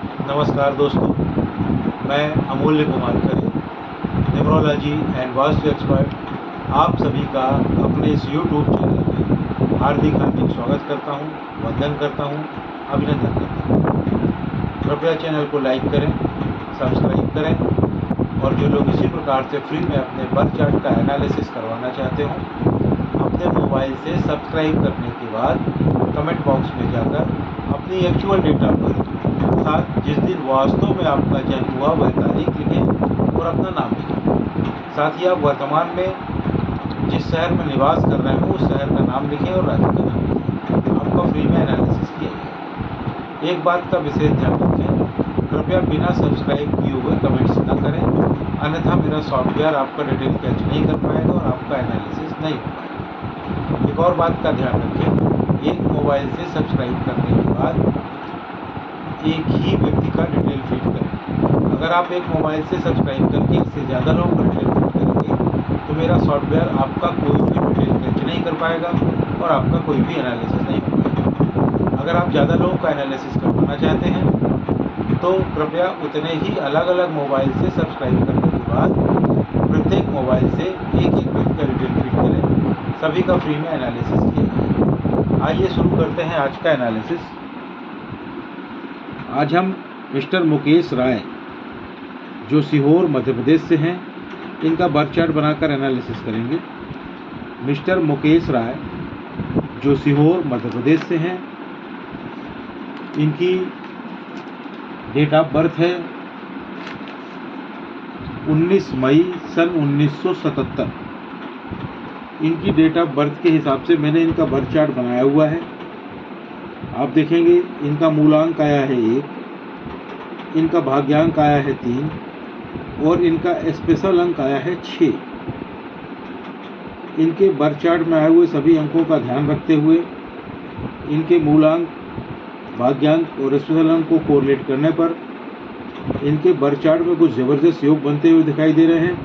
नमस्कार दोस्तों, मैं अमूल्य Kumar Khare, numerology and vastu expert आप सभी का अपने इस यूट्यूब चैनल में हार्दिक स्वागत करता हूं, वंदन करता हूं, अभिनंदन करता हूं। कृपया चैनल को लाइक करें, सब्सक्राइब करें और जो लोग इसी प्रकार से फ्री में अपने बर्थ चार्ट का एनालिसिस करवाना चाहते हो, अपने मोबाइल से सब्सक्राइब करने के बाद कमेंट बॉक्स में जाकर अपनी एक्चुअल डेट ऑफ बर्थ अर्थात जिस दिन वास्तव में आपका जन्म हुआ वह तारीख लिखें और अपना नाम लिखें। साथ ही आप वर्तमान में जिस शहर में निवास कर रहे हो उस शहर का नाम लिखें और राज्य का नाम लिखें। आपका फ्री में एनालिसिस किया जाएगा। एक बात का विशेष ध्यान रखें, कृपया बिना सब्सक्राइब किए हुए कमेंट्स न करें, अन्यथा मेरा सॉफ्टवेयर आपका डिटेल कैच नहीं कर पाएगा और आपका एनालिसिस नहीं हो पाएगा। एक और बात का ध्यान रखें, एक मोबाइल से सब्सक्राइब करने के बाद एक ही व्यक्ति का डिटेल फीड करें। अगर आप एक मोबाइल से सब्सक्राइब करके इससे ज़्यादा लोगों का डिटेल फीड करेंगे तो मेरा सॉफ्टवेयर आपका कोई भी डिटेल कैच नहीं कर पाएगा और आपका कोई भी एनालिसिस नहीं हो पाएगा। अगर आप ज़्यादा लोगों का एनालिसिस करवाना चाहते हैं तो कृपया उतने ही अलग अलग मोबाइल से सब्सक्राइब करने के बाद प्रत्येक मोबाइल से एक एक व्यक्ति का डिटेल फीड करें। सभी का फ्री में एनालिसिस किया जाए। आइए शुरू करते हैं आज का एनालिसिस। आज हम मिस्टर मुकेश राय जो सीहोर मध्य प्रदेश से हैं, इनका बर्थ चार्ट बनाकर एनालिसिस करेंगे। मिस्टर मुकेश राय जो सीहोर मध्य प्रदेश से हैं, इनकी डेट ऑफ बर्थ है 19 मई सन 1977। इनकी डेट ऑफ बर्थ के हिसाब से मैंने इनका बर्थ चार्ट बनाया हुआ है। आप देखेंगे इनका मूलांक आया है 1, इनका भाग्यांक आया है 3 और इनका स्पेशल अंक आया है 6। इनके बर्थ चार्ट में आए हुए सभी अंकों का ध्यान रखते हुए इनके मूलांक, भाग्यांक और स्पेशल अंक को कोरिलेट करने पर इनके बर्थ चार्ट में कुछ ज़बरदस्त योग बनते हुए दिखाई दे रहे हैं।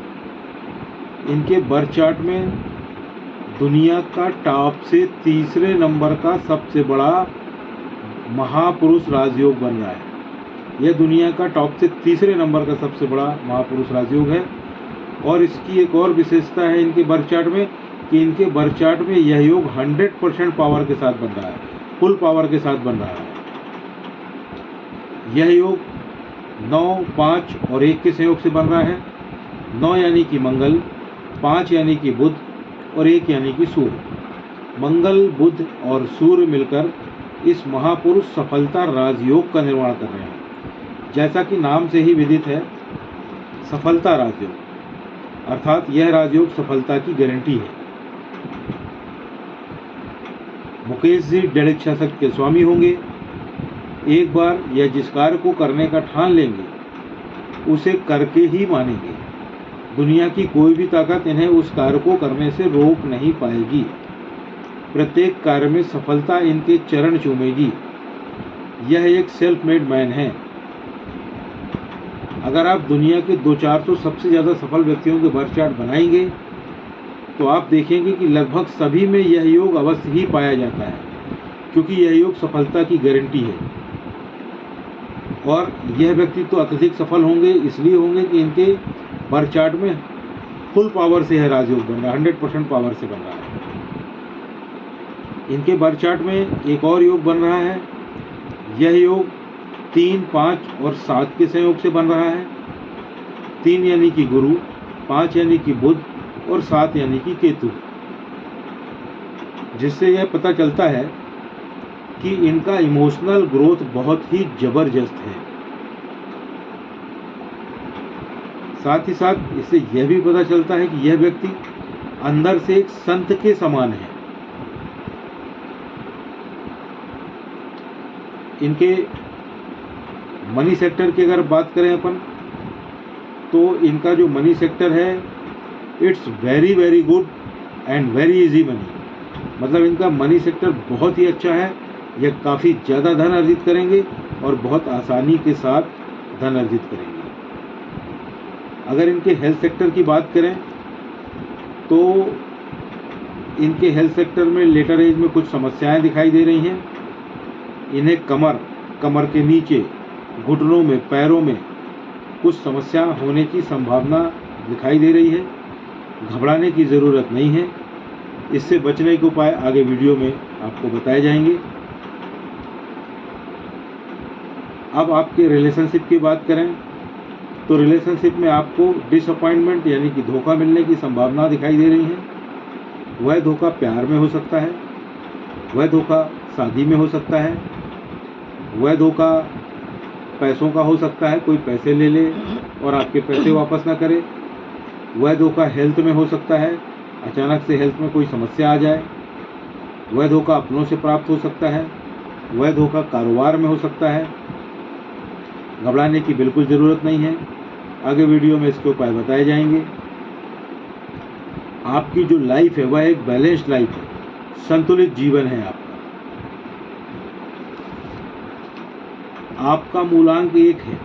इनके बर्थ चार्ट में दुनिया का टॉप से तीसरे नंबर का सबसे बड़ा महापुरुष राजयोग बन रहा है। यह दुनिया का टॉप से तीसरे नंबर का सबसे बड़ा महापुरुष राजयोग है। और इसकी एक और विशेषता है इनके बर्थ चार्ट में कि इनके बर्थ चार्ट में यह योग 100% पावर के साथ बन रहा है, फुल पावर के साथ बन रहा है। यह योग 9, 5 और 1 के संयोग से बन रहा है। 9 यानी कि मंगल, 5 यानी कि बुध और 1 यानी कि सूर्य। मंगल, बुध और सूर्य मिलकर इस महापुरुष सफलता राजयोग का निर्माण कर रहे हैं। जैसा कि नाम से ही विदित है, सफलता राजयोग, अर्थात यह राजयोग सफलता की गारंटी है। मुकेश जी दृढ़ इच्छा शक्ति के स्वामी होंगे। एक बार यह जिस कार्य को करने का ठान लेंगे उसे करके ही मानेंगे। दुनिया की कोई भी ताकत इन्हें उस कार्य को करने से रोक नहीं पाएगी। प्रत्येक कार्य में सफलता इनके चरण चूमेगी। यह एक सेल्फ मेड मैन है। अगर आप दुनिया के 200-400 सबसे ज़्यादा सफल व्यक्तियों के बर्थ चार्ट बनाएंगे तो आप देखेंगे कि लगभग सभी में यह योग अवश्य ही पाया जाता है, क्योंकि यह योग सफलता की गारंटी है। और यह व्यक्ति तो अत्यधिक सफल होंगे, इसलिए होंगे कि इनके बर्थ चार्ट में फुल पावर से यह राजयोग बन रहा है, 100% पावर से बन रहा है। इनके बर्थ चार्ट में एक और योग बन रहा है। यह योग 3, 5 और 7 के संयोग से बन रहा है। 3 यानी कि गुरु, 5 यानी कि बुध और 7 यानी कि केतु, जिससे यह पता चलता है कि इनका इमोशनल ग्रोथ बहुत ही जबरदस्त है। साथ ही साथ इससे यह भी पता चलता है कि यह व्यक्ति अंदर से एक संत के समान है। इनके मनी सेक्टर की अगर बात करें अपन, तो इनका जो मनी सेक्टर है, it's very very good and very easy money. मतलब इनका मनी सेक्टर बहुत ही अच्छा है। यह काफ़ी ज़्यादा धन अर्जित करेंगे और बहुत आसानी के साथ धन अर्जित करेंगे। अगर इनके हेल्थ सेक्टर की बात करें तो इनके हेल्थ सेक्टर में लेटर एज में कुछ समस्याएं दिखाई दे रही हैं। इन्हें कमर के नीचे घुटनों में, पैरों में कुछ समस्या होने की संभावना दिखाई दे रही है। घबराने की ज़रूरत नहीं है। इससे बचने के उपाय आगे वीडियो में आपको बताए जाएंगे। अब आपके रिलेशनशिप की बात करें तो रिलेशनशिप में आपको डिसअपॉइंटमेंट यानी कि धोखा मिलने की संभावना दिखाई दे रही है। वह धोखा प्यार में हो सकता है, वह धोखा शादी में हो सकता है, वह धोखा पैसों का हो सकता है, कोई पैसे ले ले और आपके पैसे वापस ना करे। वह धोखा हेल्थ में हो सकता है, अचानक से हेल्थ में कोई समस्या आ जाए। वह धोखा अपनों से प्राप्त हो सकता है, वह धोखा कारोबार में हो सकता है। घबराने की बिल्कुल ज़रूरत नहीं है। आगे वीडियो में इसके उपाय बताए जाएंगे। आपकी जो लाइफ है वह एक बैलेंस्ड लाइफ है, संतुलित जीवन है आपका। आपका मूलांक 1 है,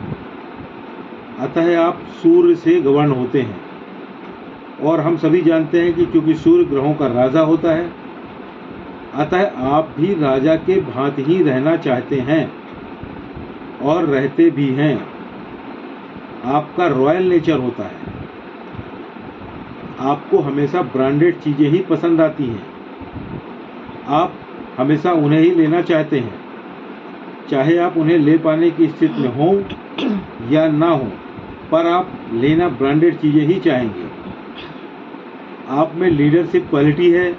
अतः आप सूर्य से गवर्न होते हैं। और हम सभी जानते हैं कि क्योंकि सूर्य ग्रहों का राजा होता है, अतः आप भी राजा के भांति ही रहना चाहते हैं और रहते भी हैं। आपका रॉयल नेचर होता है। आपको हमेशा ब्रांडेड चीज़ें ही पसंद आती हैं। आप हमेशा उन्हें ही लेना चाहते हैं, चाहे आप उन्हें ले पाने की स्थिति में हों या ना हो, पर आप लेना ब्रांडेड चीज़ें ही चाहेंगे। आप में लीडरशिप क्वालिटी है।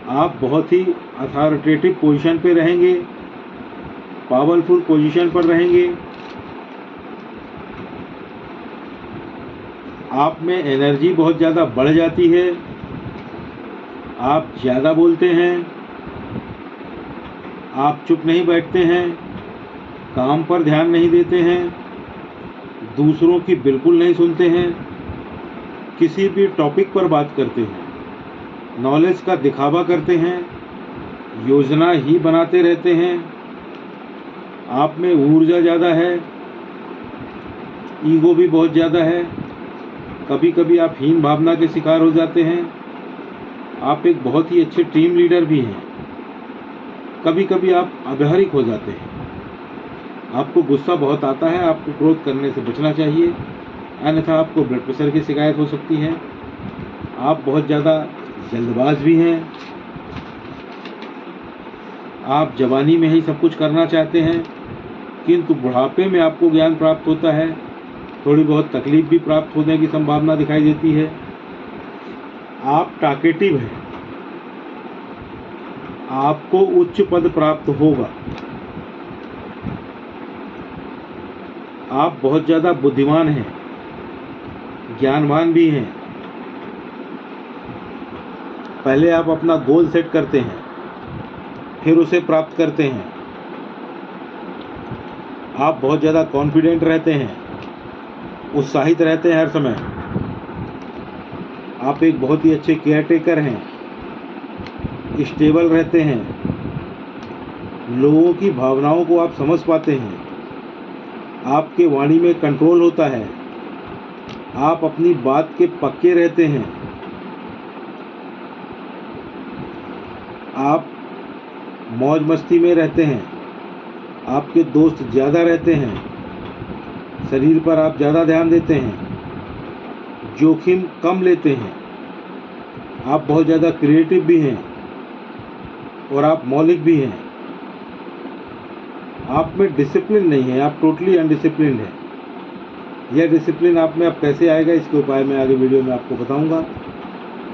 आप बहुत ही अथॉरिटेटिव पोजीशन पे रहेंगे, पावरफुल पोजीशन पर रहेंगे। आप में एनर्जी बहुत ज़्यादा बढ़ जाती है। आप ज़्यादा बोलते हैं, आप चुप नहीं बैठते हैं, काम पर ध्यान नहीं देते हैं, दूसरों की बिल्कुल नहीं सुनते हैं, किसी भी टॉपिक पर बात करते हैं, नॉलेज का दिखावा करते हैं, योजना ही बनाते रहते हैं। आप में ऊर्जा ज़्यादा है, ईगो भी बहुत ज़्यादा है। कभी कभी आप हीन भावना के शिकार हो जाते हैं। आप एक बहुत ही अच्छे टीम लीडर भी हैं। कभी कभी आप अव्यावहारिक हो जाते हैं। आपको गुस्सा बहुत आता है। आपको क्रोध करने से बचना चाहिए, अन्यथा आपको ब्लड प्रेशर की शिकायत हो सकती है। आप बहुत ज़्यादा जल्दबाज भी हैं। आप जवानी में ही सब कुछ करना चाहते हैं, किंतु बुढ़ापे में आपको ज्ञान प्राप्त होता है। थोड़ी बहुत तकलीफ भी प्राप्त होने की संभावना दिखाई देती है। आप टॉकेटिव हैं। आपको उच्च पद प्राप्त होगा। आप बहुत ज़्यादा बुद्धिमान हैं, ज्ञानवान भी हैं। पहले आप अपना गोल सेट करते हैं, फिर उसे प्राप्त करते हैं। आप बहुत ज़्यादा कॉन्फिडेंट रहते हैं, उत्साहित रहते हैं हर समय। आप एक बहुत ही अच्छे केयर टेकर हैं, स्टेबल रहते हैं, लोगों की भावनाओं को आप समझ पाते हैं, आपके वाणी में कंट्रोल होता है, आप अपनी बात के पक्के रहते हैं, आप मौज मस्ती में रहते हैं, आपके दोस्त ज़्यादा रहते हैं, शरीर पर आप ज़्यादा ध्यान देते हैं, जोखिम कम लेते हैं, आप बहुत ज़्यादा क्रिएटिव भी हैं और आप मौलिक भी हैं। आप में डिसिप्लिन नहीं है, आप टोटली अनडिसिप्लिन्ड हैं। यह डिसिप्लिन आप में अब कैसे आएगा, इसके उपाय मैं आगे वीडियो में आपको बताऊंगा।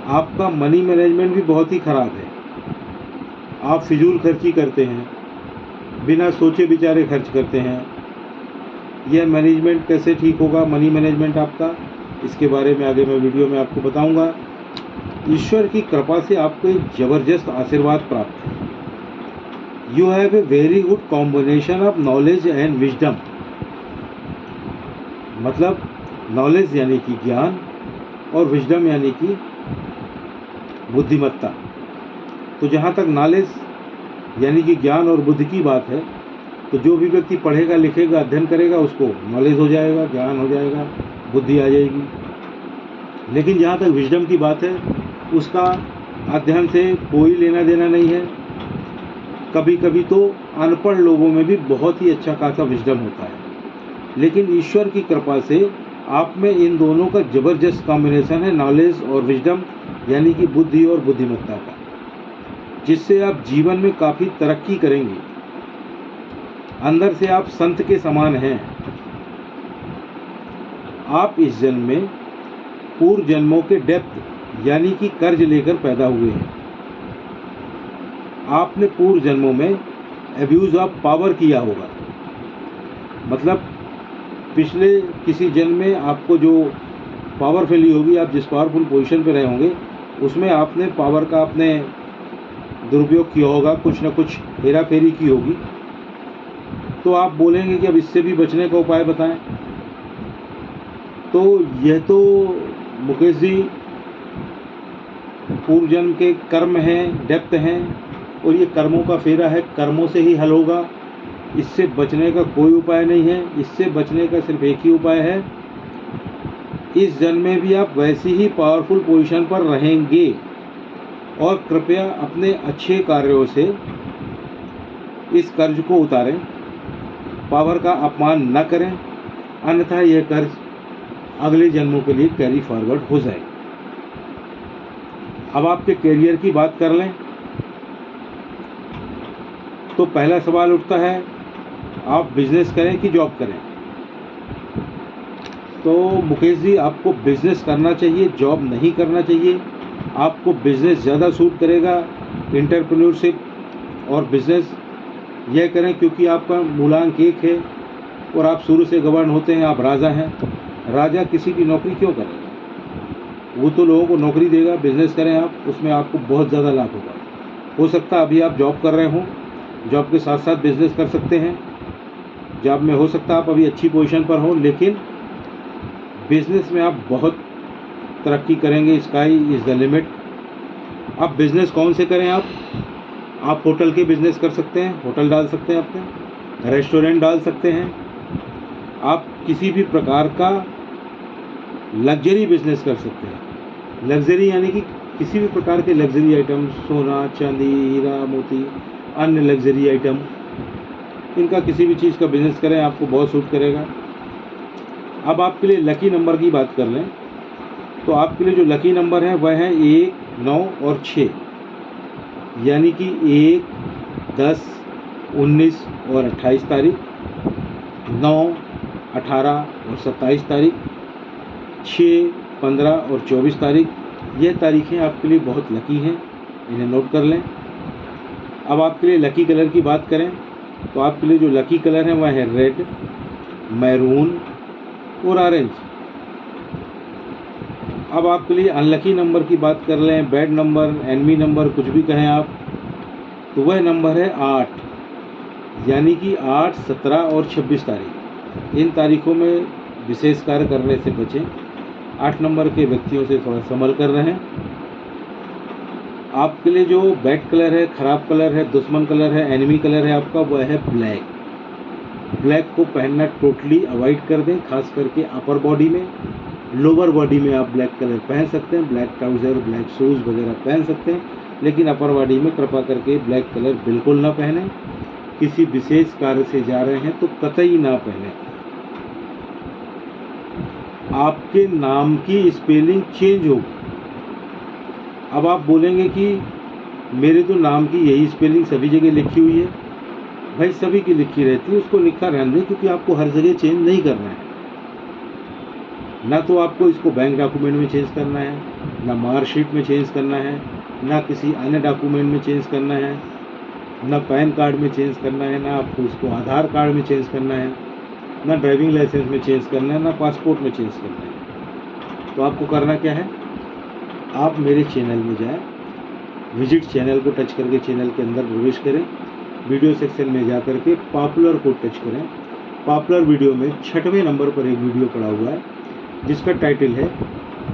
आपका मनी मैनेजमेंट भी बहुत ही ख़राब है। आप फिजूल खर्ची करते हैं, बिना सोचे विचारे खर्च करते हैं। यह मैनेजमेंट कैसे ठीक होगा, मनी मैनेजमेंट आपका, इसके बारे में आगे मैं वीडियो में आपको बताऊंगा। ईश्वर की कृपा से आपको एक ज़बरदस्त आशीर्वाद प्राप्त है। You have a very good combination of knowledge and wisdom. मतलब नॉलेज यानी कि ज्ञान और विजडम यानी कि बुद्धिमत्ता। तो जहाँ तक नॉलेज यानी कि ज्ञान और बुद्धि की बात है, तो जो भी व्यक्ति पढ़ेगा, लिखेगा, अध्ययन करेगा, उसको नॉलेज हो जाएगा, ज्ञान हो जाएगा, बुद्धि आ जाएगी। लेकिन जहाँ तक विजडम की बात है, उसका अध्ययन से कोई लेना देना नहीं है। कभी कभी तो अनपढ़ लोगों में भी बहुत ही अच्छा खासा विजडम होता है, लेकिन ईश्वर की कृपा से आप में इन दोनों का ज़बरदस्त कॉम्बिनेशन है, नॉलेज और विजडम, यानी कि बुद्धि और बुद्धिमत्ता का, जिससे आप जीवन में काफ़ी तरक्की करेंगे। अंदर से आप संत के समान हैं। आप इस जन्म में पूर्व जन्मों के डेप्थ यानी कि कर्ज लेकर पैदा हुए हैं। आपने पूर्व जन्मों में एब्यूज़ ऑफ पावर किया होगा, मतलब पिछले किसी जन्म में आपको जो पावर फैली होगी, आप जिस पावरफुल पोजीशन पे रहे होंगे उसमें आपने पावर का अपने दुरुपयोग किया होगा, कुछ न कुछ हेरा फेरी की होगी। तो आप बोलेंगे कि अब इससे भी बचने का उपाय बताएं। तो यह तो मुकेश जी पूर्व जन्म के कर्म हैं, डेप्थ हैं, और ये कर्मों का फेरा है, कर्मों से ही हल होगा। इससे बचने का कोई उपाय नहीं है। इससे बचने का सिर्फ एक ही उपाय है, इस जन्म में भी आप वैसी ही पावरफुल पोजीशन पर रहेंगे, और कृपया अपने अच्छे कार्यों से इस कर्ज को उतारें, पावर का अपमान न करें, अन्यथा यह कर्ज अगले जन्मों के लिए कैरी फॉरवर्ड हो जाए। अब आपके करियर की बात कर लें तो पहला सवाल उठता है, आप बिजनेस करें कि जॉब करें। तो मुकेश जी आपको बिजनेस करना चाहिए, जॉब नहीं करना चाहिए। आपको बिजनेस ज़्यादा सूट करेगा, एंटरप्रेन्योरशिप और बिजनेस यह करें क्योंकि आपका मूलांक 1 है और आप शुरू से गवर्न होते हैं, आप राजा हैं। राजा किसी की नौकरी क्यों करेगा, वो तो लोगों को नौकरी देगा। बिजनेस करें आप, उसमें आपको बहुत ज़्यादा लाभ होगा। हो सकता है अभी आप जॉब कर रहे हों, जॉब के साथ साथ बिजनेस कर सकते हैं। जॉब में हो सकता है आप अभी अच्छी पोजीशन पर हो, लेकिन बिजनेस में आप बहुत तरक्की करेंगे। Sky is the limit. अब बिजनेस कौन से करें आप होटल के बिजनेस कर सकते हैं, होटल डाल सकते हैं, अपने रेस्टोरेंट डाल सकते हैं। आप किसी भी प्रकार का लग्जरी बिजनेस कर सकते हैं। लग्जरी यानी कि किसी भी प्रकार के लग्जरी आइटम, सोना चांदी हीरा मोती, अन्य लग्जरी आइटम, इनका किसी भी चीज़ का बिजनेस करें, आपको बहुत सूट करेगा। अब आपके लिए लकी नंबर की बात कर लें तो आपके लिए जो लकी नंबर है वह है 1, 9 और 6, यानी कि 1, 10, 19 और 28 तारीख, 9, 18 और 27 तारीख, 6, 15 और 24 तारीख। यह तारीखें आपके लिए बहुत लकी हैं, इन्हें नोट कर लें। अब आपके लिए लकी कलर की बात करें तो आपके लिए जो लकी कलर है वह है रेड, मैरून और ऑरेंज। अब आपके लिए अनलकी नंबर की बात कर लें, बैड नंबर, एनमी नंबर, कुछ भी कहें आप, तो वह नंबर है 8, यानी कि 8, 17 और 26 तारीख। इन तारीखों में विशेष कार्य करने से बचें। 8 नंबर के व्यक्तियों से थोड़ा संभल कर रहें। आपके लिए जो बैड कलर है, ख़राब कलर है, दुश्मन कलर है, एनिमी कलर है आपका, वह है ब्लैक। ब्लैक को पहनना टोटली अवॉइड कर दें, खास करके अपर बॉडी में। लोअर बॉडी में आप ब्लैक कलर पहन सकते हैं, ब्लैक ट्राउज़र, ब्लैक शूज़ वगैरह पहन सकते हैं, लेकिन अपर बॉडी में कृपा करके ब्लैक कलर बिल्कुल ना पहनें। किसी विशेष कार्य से जा रहे हैं तो कतई ना पहनें। आपके नाम की स्पेलिंग चेंज होगी। अब आप बोलेंगे कि मेरे तो नाम की यही स्पेलिंग सभी जगह लिखी हुई है। भाई सभी की लिखी रहती है, उसको लिखा रहने दें, क्योंकि आपको हर जगह चेंज नहीं करना है। ना तो आपको इसको बैंक डॉक्यूमेंट में चेंज करना है, ना मार्कशीट में चेंज करना है, ना किसी अन्य डॉक्यूमेंट में चेंज करना है, ना पैन कार्ड में चेंज करना है, ना आपको इसको आधार कार्ड में चेंज करना है, ना ड्राइविंग लाइसेंस में चेंज करना है, ना पासपोर्ट में चेंज करना है। तो आपको करना क्या है, आप मेरे चैनल में जाएं, विजिट चैनल को टच करके चैनल के अंदर प्रवेश करें, वीडियो सेक्शन में जा कर के पॉपुलर को टच करें। पॉपुलर वीडियो में 6वें नंबर पर एक वीडियो पड़ा हुआ है जिसका टाइटल है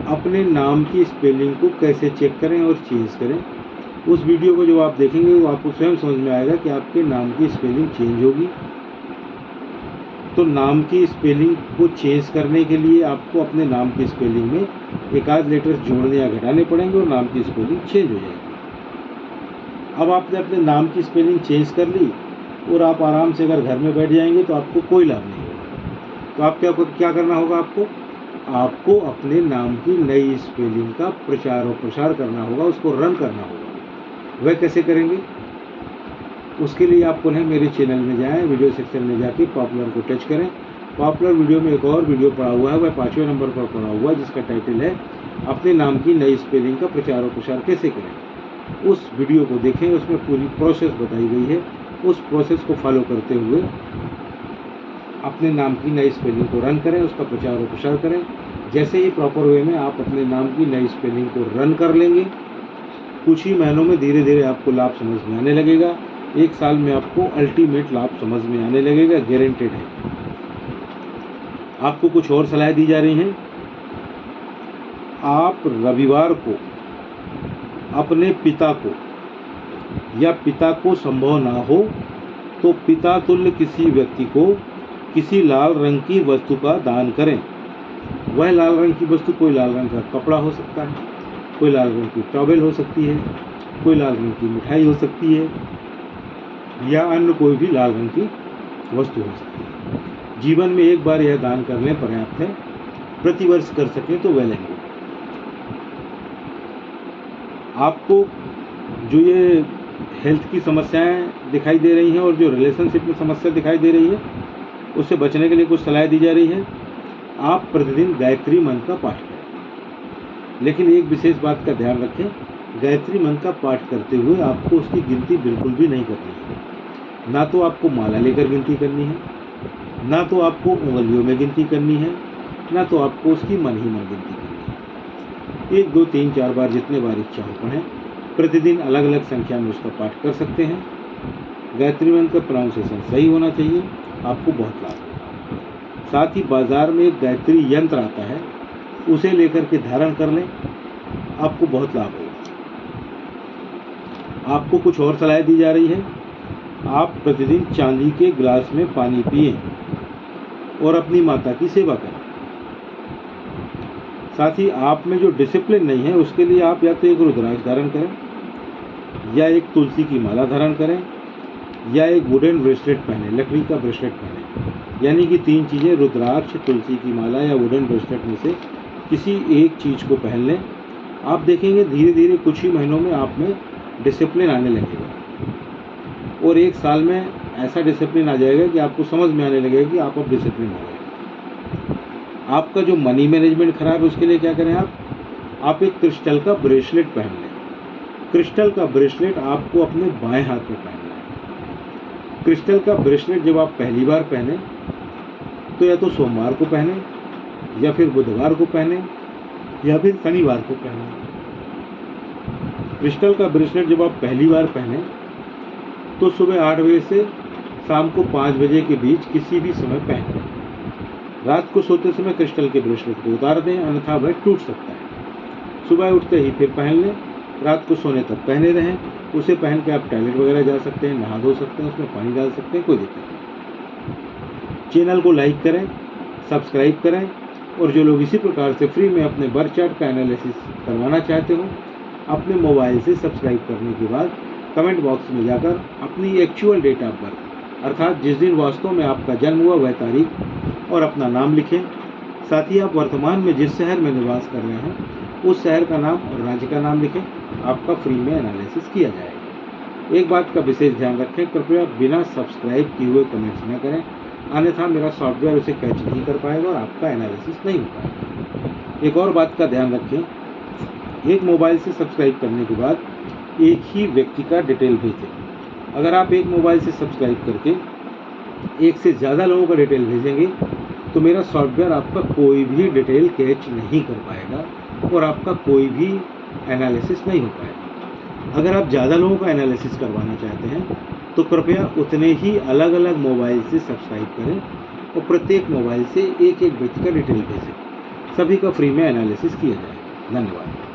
अपने नाम की स्पेलिंग को कैसे चेक करें और चेंज करें। उस वीडियो को जो आप देखेंगे वो आपको स्वयं समझ में आएगा कि आपके नाम की स्पेलिंग चेंज होगी। तो नाम की स्पेलिंग को चेंज करने के लिए आपको अपने नाम की स्पेलिंग में एक आध लेटर जोड़ने या घटाने पड़ेंगे और नाम की स्पेलिंग चेंज हो जाएगी। अब आपने अपने नाम की स्पेलिंग चेंज कर ली और आप आराम से अगर घर में बैठ जाएंगे तो आपको कोई लाभ नहीं होगा। तो आप क्या करना होगा, आपको अपने नाम की नई स्पेलिंग का प्रचार और प्रसार करना होगा, उसको रन करना होगा। वह कैसे करेंगे? उसके लिए आप पुनः मेरे चैनल में जाएं, वीडियो सेक्शन में जाके पॉपुलर को टच करें। पॉपुलर वीडियो में एक और वीडियो पड़ा हुआ है, वह 5वें नंबर पर पड़ा हुआ है, जिसका टाइटल है अपने नाम की नई स्पेलिंग का प्रचार और प्रसार कैसे करें। उस वीडियो को देखें, उसमें पूरी प्रोसेस बताई गई है। उस प्रोसेस को फॉलो करते हुए अपने नाम की नई स्पेलिंग को रन करें, उसका प्रचार और प्रसार करें। जैसे ही प्रॉपर वे में आप अपने नाम की नई स्पेलिंग को रन कर लेंगे, कुछ ही महीनों में धीरे धीरे आपको लाभ समझ में आने लगेगा। 1 साल में आपको अल्टीमेट लाभ समझ में आने लगेगा, गारंटेड है। आपको कुछ और सलाह दी जा रही हैं। आप रविवार को अपने पिता को, या पिता को संभव ना हो तो पिता तुल्य किसी व्यक्ति को किसी लाल रंग की वस्तु का दान करें। वह लाल रंग की वस्तु कोई लाल रंग का कपड़ा हो सकता है, कोई लाल रंग की टॉवेल हो सकती है, कोई लाल रंग की मिठाई हो सकती है, या अन्य कोई भी लाल रंग की वस्तु हो सकती है। जीवन में एक बार यह दान करने पर्याप्त है, प्रतिवर्ष कर सकें तो वह लेंगे। आपको जो ये हेल्थ की समस्याएं दिखाई दे रही हैं और जो रिलेशनशिप में समस्या दिखाई दे रही है, उससे बचने के लिए कुछ सलाह दी जा रही है। आप प्रतिदिन गायत्री मंत्र का पाठ करें, लेकिन एक विशेष बात का ध्यान रखें, गायत्री मंत्र का पाठ करते हुए आपको उसकी गिनती बिल्कुल भी नहीं करनी है। ना तो आपको माला लेकर गिनती करनी है, ना तो आपको उंगलियों में गिनती करनी है, ना तो आपको उसकी मन ही मन गिनती करनी है। 1, 2, 3, 4 बार जितने बार इच्छा हो पढ़ें। प्रतिदिन अलग अलग संख्या में उसका पाठ कर सकते हैं। गायत्री मंत्र का प्रोनाउंसिएशन सही होना चाहिए, आपको बहुत लाभ होगा। साथ ही बाजार में एक गायत्री यंत्र आता है, उसे लेकर के धारण कर लें, आपको बहुत लाभ होगा। आपको कुछ और सलाह दी जा रही है। आप प्रतिदिन चांदी के गिलास में पानी पिएं और अपनी माता की सेवा करें। साथ ही आप में जो डिसिप्लिन नहीं है, उसके लिए आप या तो एक रुद्राक्ष धारण करें, या एक तुलसी की माला धारण करें, या एक वुडन ब्रेसलेट पहने, लकड़ी का ब्रेसलेट पहने। यानी कि 3 चीज़ें, रुद्राक्ष, तुलसी की माला या वुडन ब्रेसलेट में से किसी एक चीज़ को पहन लें। आप देखेंगे धीरे धीरे कुछ ही महीनों में आप में डिसिप्लिन आने लगेगा, और 1 साल में ऐसा डिसिप्लिन आ जाएगा कि आपको समझ में आने लगेगा कि आप अब डिसिप्लिन हो गए। आपका जो मनी मैनेजमेंट खराब है, उसके लिए क्या करें, आप एक क्रिस्टल का ब्रेसलेट पहन लें। क्रिस्टल का ब्रेसलेट आपको अपने बाएं हाथ में पहनना है। क्रिस्टल का ब्रेसलेट जब आप पहली बार पहने तो या तो सोमवार को पहने, या फिर बुधवार को पहने, या फिर शनिवार को पहने। क्रिस्टल का ब्रेसलेट जब आप पहली बार पहने तो सुबह 8 बजे से शाम को 5 बजे के बीच किसी भी समय पहनें। रात को सोते समय क्रिस्टल के ब्रेसलेट को उतार दें, अन्यथा वह टूट सकता है। सुबह उठते ही फिर पहन लें, रात को सोने तक पहने रहें। उसे पहन के आप टॉयलेट वगैरह जा सकते हैं, नहा धो सकते हैं, उसमें पानी डाल सकते हैं, कोई दिक्कत नहीं। चैनल को लाइक करें, सब्सक्राइब करें, और जो लोग इसी प्रकार से फ्री में अपने बर्थ चार्ट का एनालिसिस करवाना चाहते हो, अपने मोबाइल से सब्सक्राइब करने के बाद कमेंट बॉक्स में जाकर अपनी एक्चुअल डेट ऑफ बर्थ, अर्थात जिस दिन वास्तव में आपका जन्म हुआ वह तारीख और अपना नाम लिखें। साथ ही आप वर्तमान में जिस शहर में निवास कर रहे हैं उस शहर का नाम और राज्य का नाम लिखें, आपका फ्री में एनालिसिस किया जाएगा। एक बात का विशेष ध्यान रखें, कृपया बिना सब्सक्राइब किए हुए कमेंट्स न करें, अन्यथा मेरा सॉफ्टवेयर उसे कैच नहीं कर पाएगा और आपका एनालिसिस नहीं हो पाएगा। एक और बात का ध्यान रखें, एक मोबाइल से सब्सक्राइब करने के बाद एक ही व्यक्ति का डिटेल भेजें। अगर आप एक मोबाइल से सब्सक्राइब करके एक से ज़्यादा लोगों का डिटेल भेजेंगे तो मेरा सॉफ्टवेयर आपका कोई भी डिटेल कैच नहीं कर पाएगा और आपका कोई भी एनालिसिस नहीं हो पाएगा। अगर आप ज़्यादा लोगों का एनालिसिस करवाना चाहते हैं तो कृपया उतने ही अलग अलग मोबाइल से सब्सक्राइब करें और प्रत्येक मोबाइल से एक एक व्यक्ति का डिटेल भेजें। सभी का फ्री में एनालिसिस किया जाएगा। धन्यवाद।